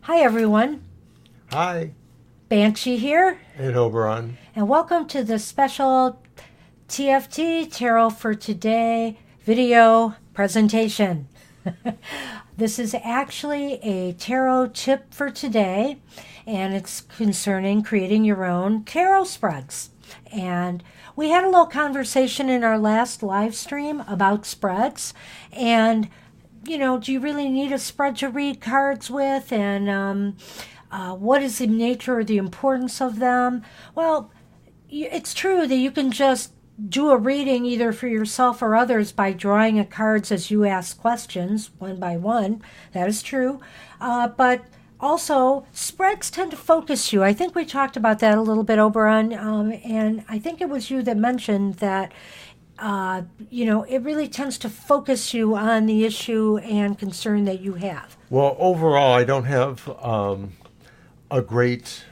Hi everyone, Hi, Banshee here, and Oberon. and welcome to the special TFT Tarot for Today video presentation. This is actually a tarot tip for today, and it's concerning creating your own tarot spreads. And we had a little conversation in our last live stream about spreads, and do you really need a spread to read cards with? And what is the nature or the importance of them? Well, it's true that you can just do a reading either for yourself or others by drawing cards as you ask questions one by one. That is true. But also, spreads tend to focus you. I think we talked about that a little bit, Oberon, and I think it was you that mentioned that it really tends to focus you on the issue and concern that you have. Well, overall, I don't have a great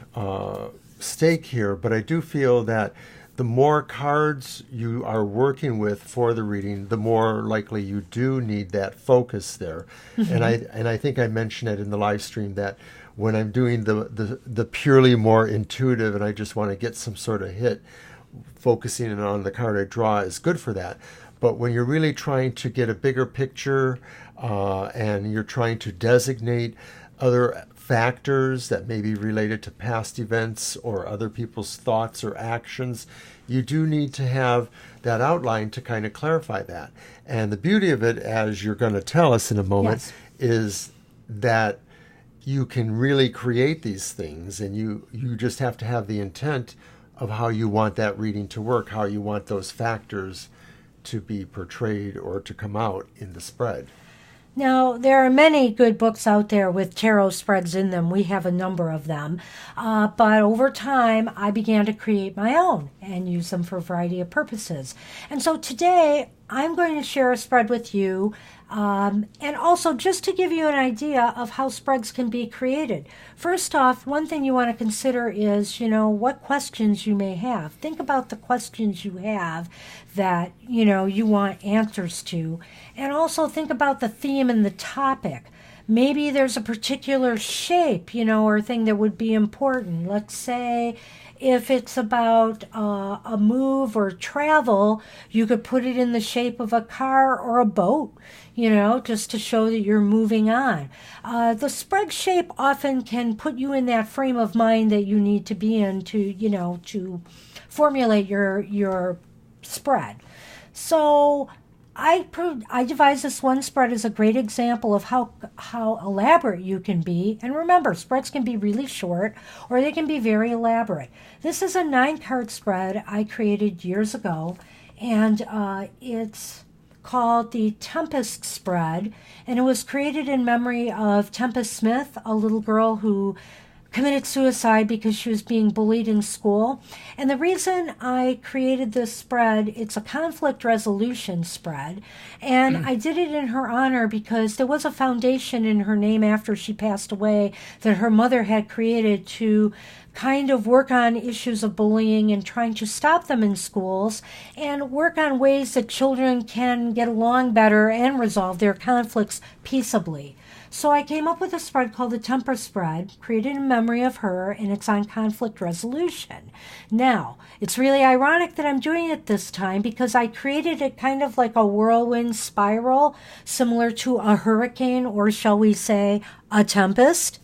stake here, but I do feel that the more cards you are working with for the reading, the more likely you do need that focus there. Mm-hmm. And I think I mentioned it in the live stream that when I'm doing the purely more intuitive and I just want to get some sort of hit, focusing on the card I draw is good for that. But when you're really trying to get a bigger picture and you're trying to designate other factors that may be related to past events or other people's thoughts or actions, you do need to have that outline to kind of clarify that. And the beauty of it, as you're going to tell us in a moment, yes, is that you can really create these things, and you just have to have the intent of how you want that reading to work, how you want those factors to be portrayed or to come out in the spread. Now, there are many good books out there with tarot spreads in them. We have a number of them. But over time, I began to create my own and use them for a variety of purposes. And so today, I'm going to share a spread with you, and also just to give you an idea of how spreads can be created. First off, one thing you want to consider is, what questions you may have. Think about the questions you have that, you want answers to. And also think about the theme and the topic. Maybe there's a particular shape, or thing that would be important. Let's say if it's about a move or travel, you could put it in the shape of a car or a boat, just to show that you're moving on. The spread shape often can put you in that frame of mind that you need to be in to formulate your spread. So I devised this one spread as a great example of how elaborate you can be. And remember, spreads can be really short or they can be very elaborate. This is a 9-card spread I created years ago, and it's called the Tempest Spread, and it was created in memory of Tempest Smith, a little girl who committed suicide because she was being bullied in school. And the reason I created this spread, it's a conflict resolution spread, and I did it in her honor because there was a foundation in her name after she passed away that her mother had created to kind of work on issues of bullying and trying to stop them in schools and work on ways that children can get along better and resolve their conflicts peaceably. So I came up with a spread called the Tempest Spread, created in memory of her, and it's on conflict resolution. Now, it's really ironic that I'm doing it this time because I created it kind of like a whirlwind spiral, similar to a hurricane, or shall we say, a tempest.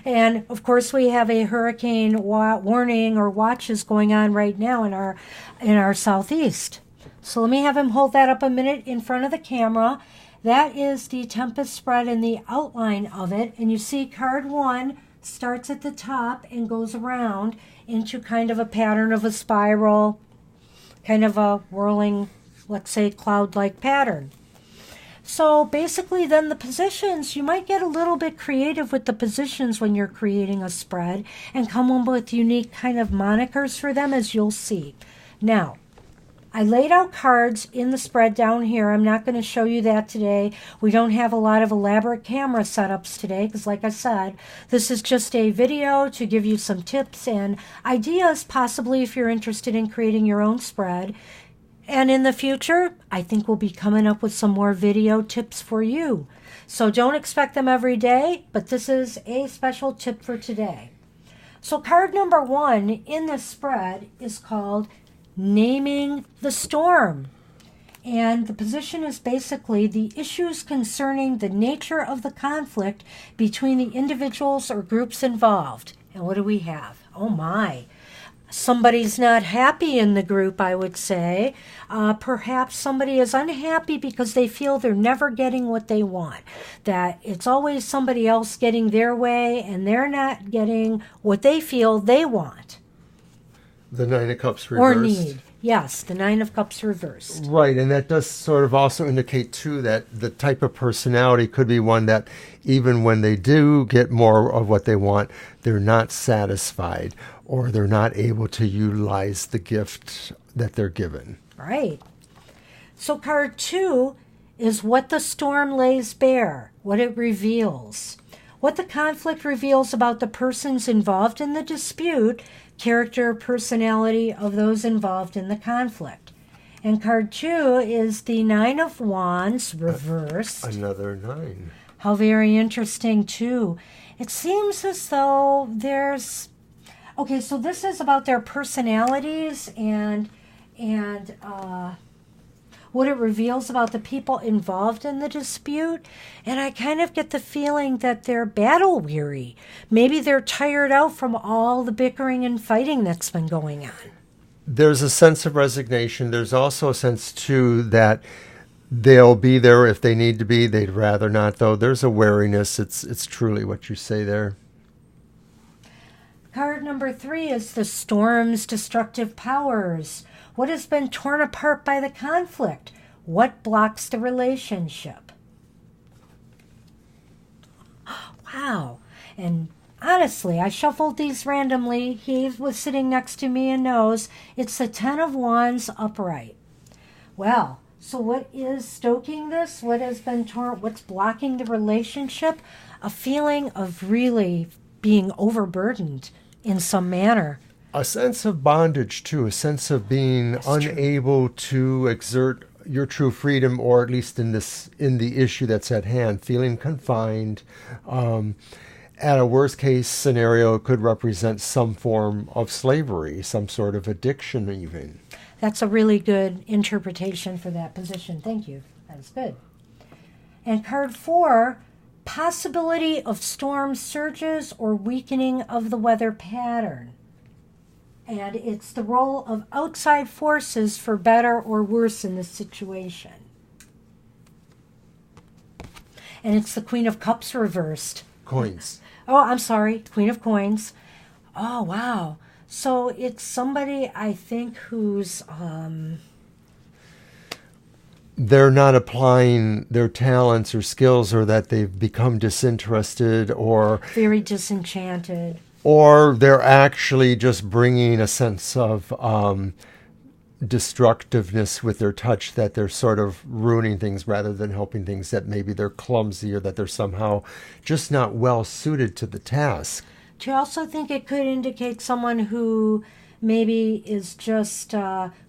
And of course we have a hurricane warning or watches going on right now in our southeast. So let me have him hold that up a minute in front of the camera. That is the Tempest Spread and the outline of it. And you see card 1 starts at the top and goes around into kind of a pattern of a spiral, kind of a whirling, let's say, cloud-like pattern. So basically then the positions, you might get a little bit creative with the positions when you're creating a spread and come up with unique kind of monikers for them, as you'll see. Now, I laid out cards in the spread down here. I'm not going to show you that today. We don't have a lot of elaborate camera setups today because, like I said, this is just a video to give you some tips and ideas, possibly if you're interested in creating your own spread. And in the future, I think we'll be coming up with some more video tips for you. So don't expect them every day, but this is a special tip for today. So card number 1 in the spread is called Naming the Storm. And the position is basically the issues concerning the nature of the conflict between the individuals or groups involved. And what do we have? Oh my. Somebody's not happy in the group, I would say. Perhaps somebody is unhappy because they feel they're never getting what they want. That it's always somebody else getting their way and they're not getting what they feel they want. The Nine of Cups reversed. Or need. Yes, the Nine of Cups reversed. Right, and that does sort of also indicate, too, that the type of personality could be one that even when they do get more of what they want, they're not satisfied or they're not able to utilize the gift that they're given. Right. So card 2 is what the storm lays bare, what it reveals. What the conflict reveals about the persons involved in the dispute, character, personality of those involved in the conflict. And card 2 is the Nine of Wands reversed. Another 9. How very interesting, too. It seems as though there's... Okay, so this is about their personalities and what it reveals about the people involved in the dispute. And I kind of get the feeling that they're battle weary. Maybe they're tired out from all the bickering and fighting that's been going on. There's a sense of resignation. There's also a sense, too, that they'll be there if they need to be. They'd rather not, though. There's a wariness. It's truly what you say there. Card number 3 is the storm's destructive powers. What has been torn apart by the conflict? What blocks the relationship? Wow. And honestly, I shuffled these randomly. He was sitting next to me and knows it's the Ten of Wands upright. Well, so what is stoking this? What has been torn? What's blocking the relationship? A feeling of really being overburdened in some manner. A sense of bondage, too, a sense of being That's unable to exert your true freedom, or at least in the issue that's at hand, feeling confined. At a worst case scenario, it could represent some form of slavery, some sort of addiction even. That's a really good interpretation for that position. Thank you. That's good. And card 4, possibility of storm surges or weakening of the weather pattern. And it's the role of outside forces for better or worse in this situation. And it's the Queen of Cups reversed. Coins. Oh, I'm sorry. Queen of Coins. Oh, wow. So it's somebody, I think, who's... They're not applying their talents or skills, or that they've become disinterested or... very disenchanted. Or they're actually just bringing a sense of destructiveness with their touch, that they're sort of ruining things rather than helping things, that maybe they're clumsy or that they're somehow just not well suited to the task. Do you also think it could indicate someone who maybe is just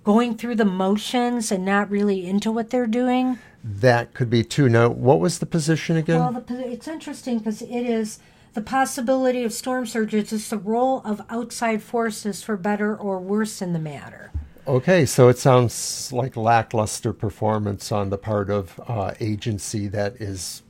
going through the motions and not really into what they're doing? That could be too. Now, what was the position again? Well, it's interesting because it is the possibility of storm surges. It's the role of outside forces for better or worse in the matter. Okay, so it sounds like lackluster performance on the part of agency that is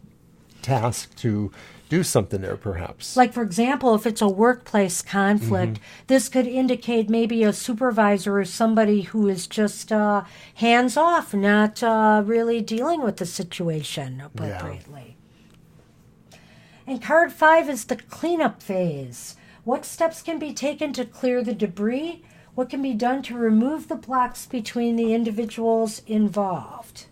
tasked to do something there, perhaps. Like, for example, if it's a workplace conflict, this could indicate maybe a supervisor or somebody who is just hands off, not really dealing with the situation appropriately. Yeah. And card 5 is the cleanup phase. What steps can be taken to clear the debris? What can be done to remove the blocks between the individuals involved?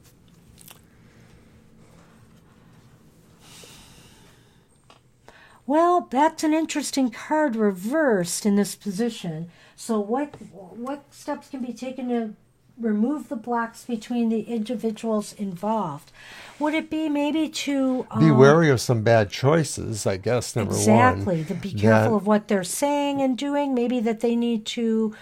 Well, that's an interesting card reversed in this position. So what steps can be taken to remove the blocks between the individuals involved? Would it be maybe to... be wary of some bad choices, I guess, number one. Exactly. To be careful of what they're saying and doing. Maybe that they need to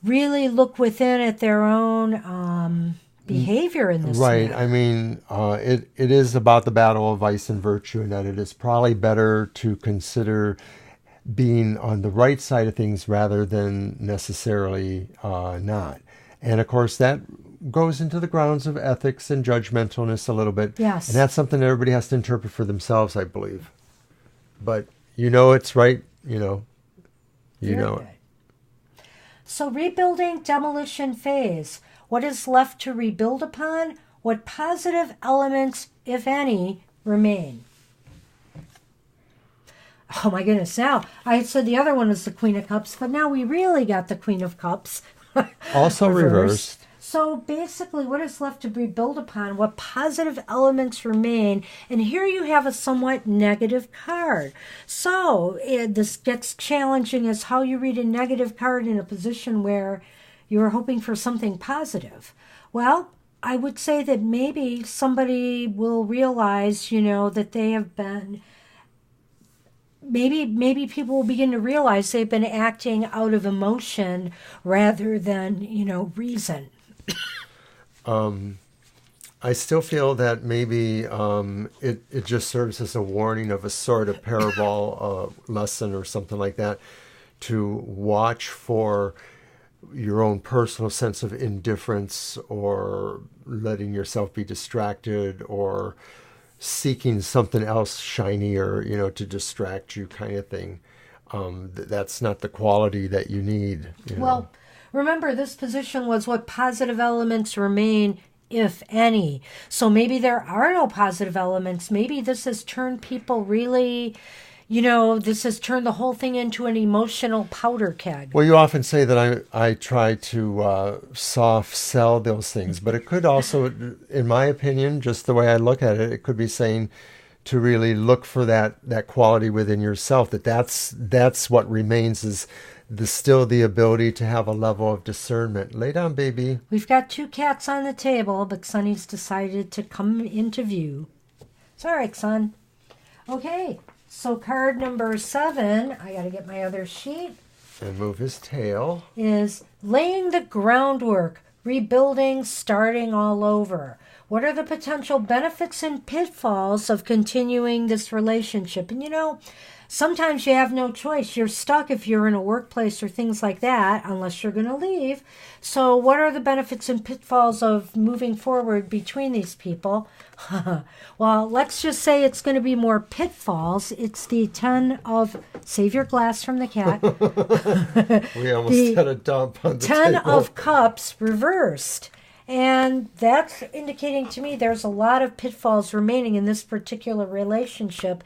really look within at their own behavior in this Right. matter. I mean, it is about the battle of vice and virtue, and that it is probably better to consider being on the right side of things rather than necessarily not. And of course, that goes into the grounds of ethics and judgmentalness a little bit. Yes. And that's something that everybody has to interpret for themselves, I believe. But it's right, you know Very it. good. So rebuilding demolition phase. What is left to rebuild upon? What positive elements, if any, remain? Oh my goodness, now I had said the other one was the Queen of Cups, but now we really got the Queen of Cups. Also reversed. So basically, what is left to rebuild upon? What positive elements remain? And here you have a somewhat negative card. So this gets challenging as how you read a negative card in a position where you're hoping for something positive. Well, I would say that maybe somebody will realize, that they have been... Maybe people will begin to realize they've been acting out of emotion rather than, reason. I still feel that maybe it just serves as a warning of a sort of parable lesson or something like that, to watch for your own personal sense of indifference or letting yourself be distracted or seeking something else shinier, to distract you, kind of thing. That's not the quality that you need. Well, remember, this position was what positive elements remain, if any. So maybe there are no positive elements. Maybe this has turned people really, this has turned the whole thing into an emotional powder keg. Well, you often say that I try to soft sell those things, but it could also, in my opinion, just the way I look at it, it could be saying to really look for that quality within yourself, that's what remains, is still the ability to have a level of discernment. Lay down, baby. We've got 2 cats on the table, but Sonny's decided to come into view. It's all right, son. Okay. So card number 7, I got to get my other sheet. And move his tail. Is laying the groundwork, rebuilding, starting all over. What are the potential benefits and pitfalls of continuing this relationship? And sometimes you have no choice. You're stuck if you're in a workplace or things like that, unless you're going to leave. So what are the benefits and pitfalls of moving forward between these people? Well, let's just say it's going to be more pitfalls. It's the 10 of... Save your glass from the cat. We almost had a dump on the 10 table. of Cups reversed. And that's indicating to me there's a lot of pitfalls remaining in this particular relationship.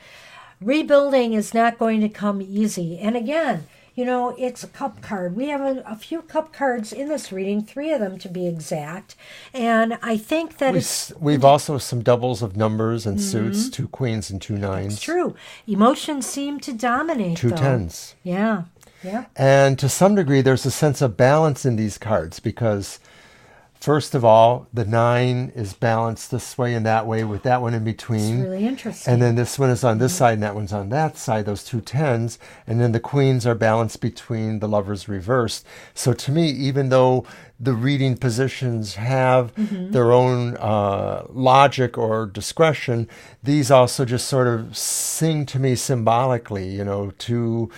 Rebuilding is not going to come easy. And again, it's a cup card. We have a few cup cards in this reading, 3 of them to be exact. And I think that we've also some doubles of numbers and suits, 2 queens and 2 nines. It's true. Emotions seem to dominate, 2 though. 10s. Yeah. And to some degree, there's a sense of balance in these cards because, first of all, the 9 is balanced this way and that way with that one in between. It's really interesting. And then this one is on this side and that one's on that side, those 2 10s. And then the queens are balanced between the lovers reversed. So to me, even though the reading positions have their own logic or discretion, these also just sort of sing to me symbolically, to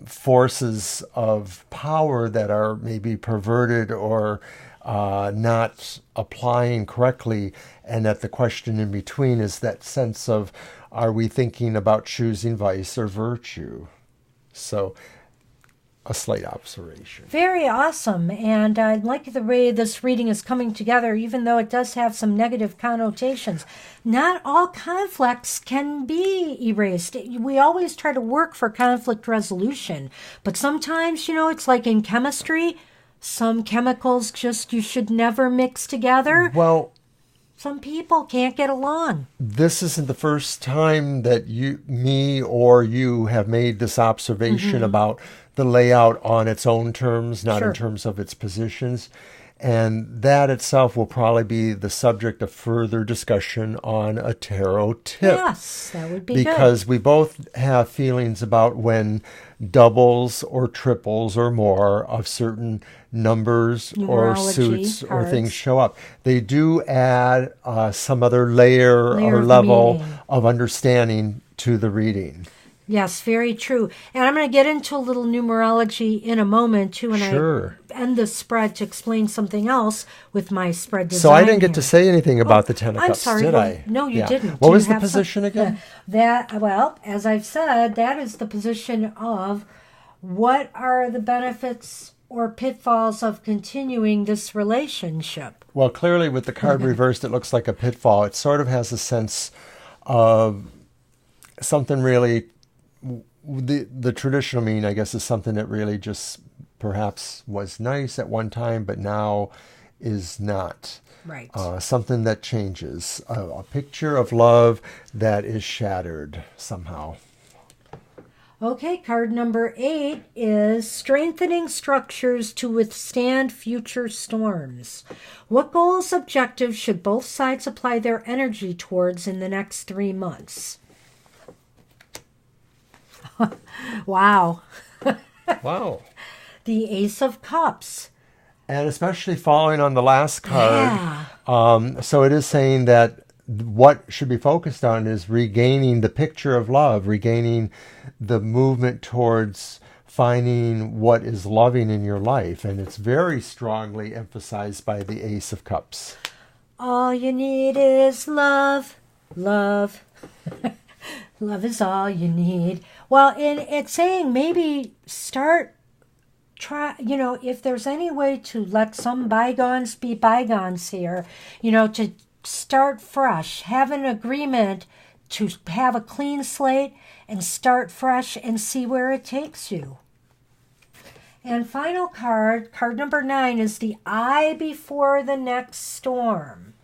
forces of power that are maybe perverted or not applying correctly, and that the question in between is that sense of, are we thinking about choosing vice or virtue? So a slight observation. Very awesome. And I like the way this reading is coming together, even though it does have some negative connotations. Not all conflicts can be erased. We always try to work for conflict resolution, but sometimes, it's like in chemistry. Some chemicals you should never mix together. Well, some people can't get along. This isn't the first time that me or you have made this observation about the layout on its own terms, not in terms of its positions. And that itself will probably be the subject of further discussion on a tarot tip. Yes, that would be because we both have feelings about when doubles or triples or more of certain numbers or Numerology suits or cards. things show up. They do add some other layer or of level meaning. of understanding to the reading. Yes, very true. And I'm going to get into a little numerology in a moment, too, and Sure. I end the spread to explain something else with my spread design. So I didn't get here. to say anything about the Ten of I'm Cups, sorry. did well, I? No, you didn't. What Do was you the have position again? Well, as I've said, that is the position of what are the benefits or pitfalls of continuing this relationship. Well, clearly with the card reversed, it looks like a pitfall. It sort of has a sense of something really, the traditional meaning, I guess, is something that really just perhaps was nice at one time, but now is not. Right. Something that changes. A picture of love that is shattered somehow. Okay, card number 8 is strengthening structures to withstand future storms. What goals, objectives should both sides apply their energy towards in the next 3 months? Wow. Wow. The Ace of Cups. And especially following on the last card. Yeah. So it is saying that what should be focused on is regaining the picture of love, regaining the movement towards finding what is loving in your life. And it's very strongly emphasized by the Ace of Cups. All you need is love. Love. Love is all you need. Well, it's saying maybe try, if there's any way to let some bygones be bygones here, to start fresh, have an agreement to have a clean slate and start fresh and see where it takes you. And final card number 9, is the Eye Before the Next Storm.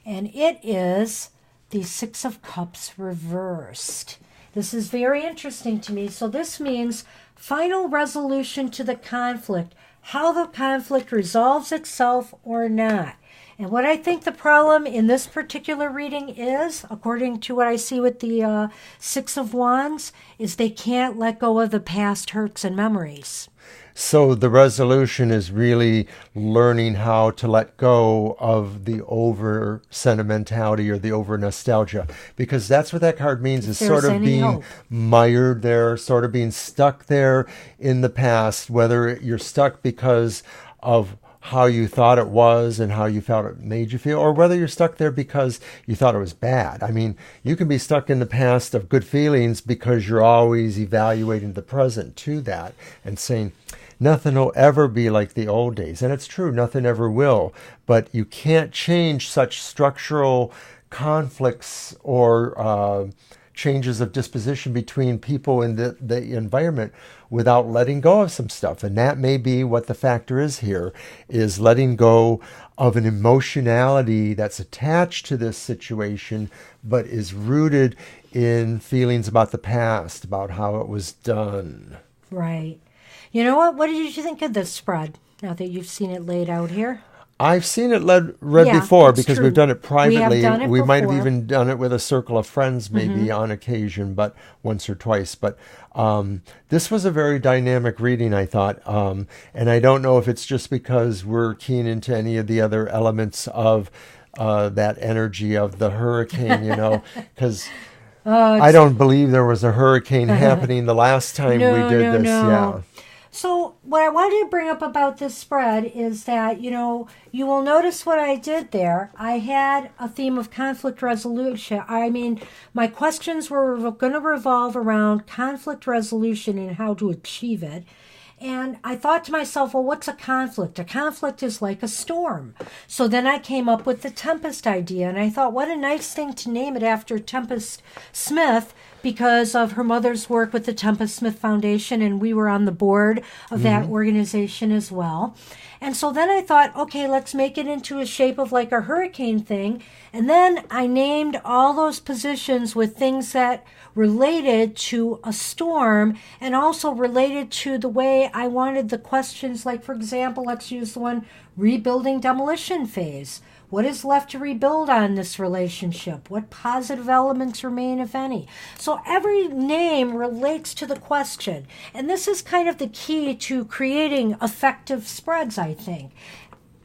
And it is the Six of Cups reversed. This is very interesting to me. So this means final resolution to the conflict, how the conflict resolves itself or not. And what I think the problem in this particular reading is, according to what I see with the Six of Wands, is they can't let go of the past hurts and memories. So the resolution is really learning how to let go of the over sentimentality or the over nostalgia, because that's what that card means, is sort of being mired there, sort of being stuck there in the past, whether you're stuck because of how you thought it was and how you felt it made you feel, or whether you're stuck there because you thought it was bad. I mean, you can be stuck in the past of good feelings because you're always evaluating the present to that and saying, nothing will ever be like the old days. And it's true, nothing ever will. But you can't change such structural conflicts or changes of disposition between people in the environment without letting go of some stuff. And that may be what the factor is here, is letting go of an emotionality that's attached to this situation, but is rooted in feelings about the past, about how it was done. Right. You know what? What did you think of this spread, now that you've seen it laid out here? I've seen it read before because true. we've done it privately. We might have even done it with a circle of friends maybe on occasion, but once or twice. But this was a very dynamic reading, I thought. And I don't know if it's just because we're keen into any of the other elements of that energy of the hurricane, because I don't believe there was a hurricane happening the last time we did this. No. Yeah. So what I wanted to bring up about this spread is that, you will notice what I did there. I had a theme of conflict resolution. I mean, my questions were going to revolve around conflict resolution and how to achieve it. And I thought to myself, well, what's a conflict? A conflict is like a storm. So then I came up with the Tempest idea, and I thought, what a nice thing to name it after Tempest Smith, because of her mother's work with the Tempest Smith Foundation, and we were on the board of that organization as well. And so then I thought, okay, let's make it into a shape of like a hurricane thing. And then I named all those positions with things that related to a storm and also related to the way I wanted the questions. Like, for example, let's use the one rebuilding demolition phase. What is left to rebuild on this relationship? What positive elements remain, if any? So every name relates to the question. And this is kind of the key to creating effective spreads, I think.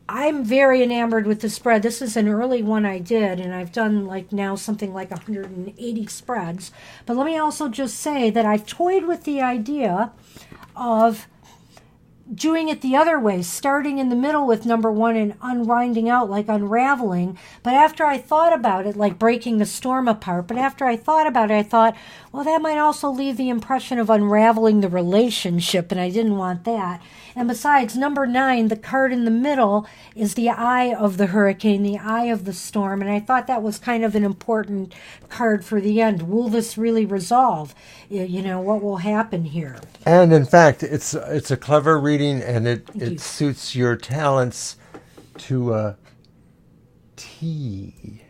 I'm very enamored with the spread. This is an early one I did, and I've done like now something like 180 spreads. But let me also just say that I've toyed with the idea of doing it the other way, starting in the middle with number 1 and unwinding out, like unraveling. But after I thought about it, like breaking the storm apart, but after I thought about it, I thought, well, that might also leave the impression of unraveling the relationship, and I didn't want that. And besides, number 9, the card in the middle, is the eye of the hurricane, the eye of the storm, and I thought that was kind of an important card for the end. Will this really resolve? You know, what will happen here? And in fact, it's a clever reading, and it suits your talents to a T.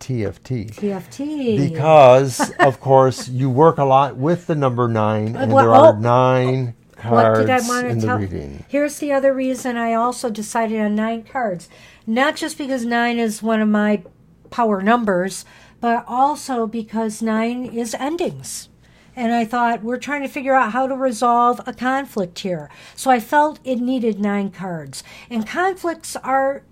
TFT. TFT. Because, of course, you work a lot with the number 9, and there are 9 cards what did I want to in the tell? reading. Here's the other reason I also decided on 9 cards. Not just because 9 is one of my power numbers, but also because 9 is endings. And I thought, we're trying to figure out how to resolve a conflict here. So I felt it needed 9 cards. And conflicts are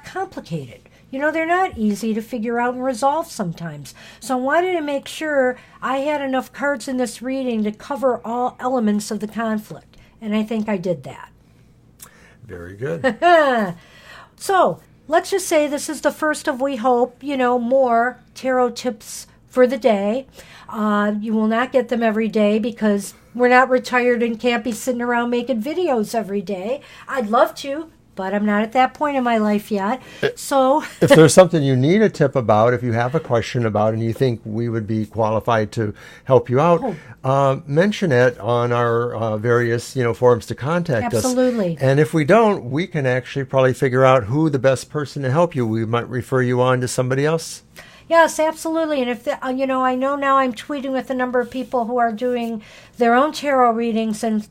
complicated. You know, they're not easy to figure out and resolve sometimes. So I wanted to make sure I had enough cards in this reading to cover all elements of the conflict. And I think I did that. Very good. So let's just say this is the first of, we hope, more tarot tips for the day. You will not get them every day because we're not retired and can't be sitting around making videos every day. I'd love to, but I'm not at that point in my life yet. So if there's something you need a tip about, if you have a question about and you think we would be qualified to help you out, mention it on our various forums to contact us. Absolutely. And if we don't, we can actually probably figure out who the best person to help you. We might refer you on to somebody else. Yes, absolutely. And if I know now I'm tweeting with a number of people who are doing their own tarot readings and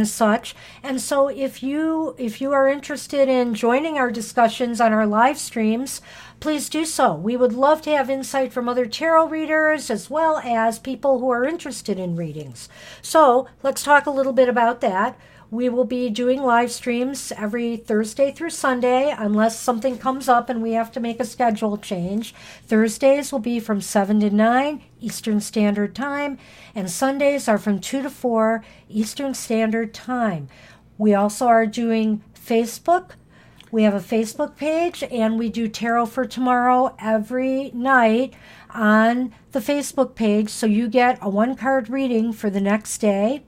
such. And so if you are interested in joining our discussions on our live streams, please do so. We would love to have insight from other tarot readers as well as people who are interested in readings. So let's talk a little bit about that. We will be doing live streams every Thursday through Sunday unless something comes up and we have to make a schedule change. Thursdays will be from 7 to 9 Eastern Standard Time, and Sundays are from 2 to 4 Eastern Standard Time. We also are doing Facebook. We have a Facebook page, and we do Tarot for Tomorrow every night on the Facebook page, so you get a 1-card reading for the next day.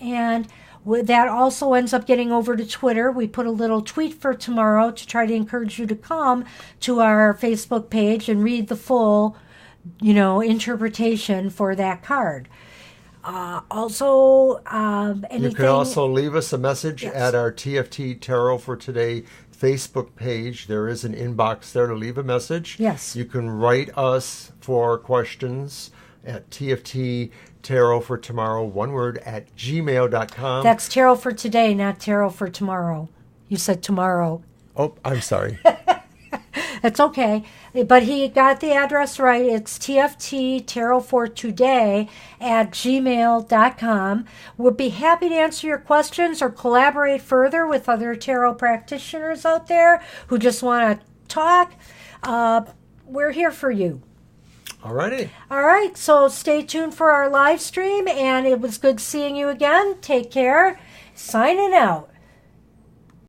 And that also ends up getting over to Twitter. We put a little tweet for tomorrow to try to encourage you to come to our Facebook page and read the full, interpretation for that card. Anything... You can also leave us a message at our TFT Tarot for Today Facebook page. There is an inbox there to leave a message. Yes. You can write us for questions at TFT Tarot for Tomorrow, one word, at gmail.com. That's Tarot for Today, not Tarot for Tomorrow. You said tomorrow. Oh, I'm sorry. That's okay. But he got the address right. It's TFT Tarot for Today at gmail.com. We'll be happy to answer your questions or collaborate further with other tarot practitioners out there who just want to talk. We're here for you. Alrighty. All right, so stay tuned for our live stream, and it was good seeing you again. Take care. Signing out.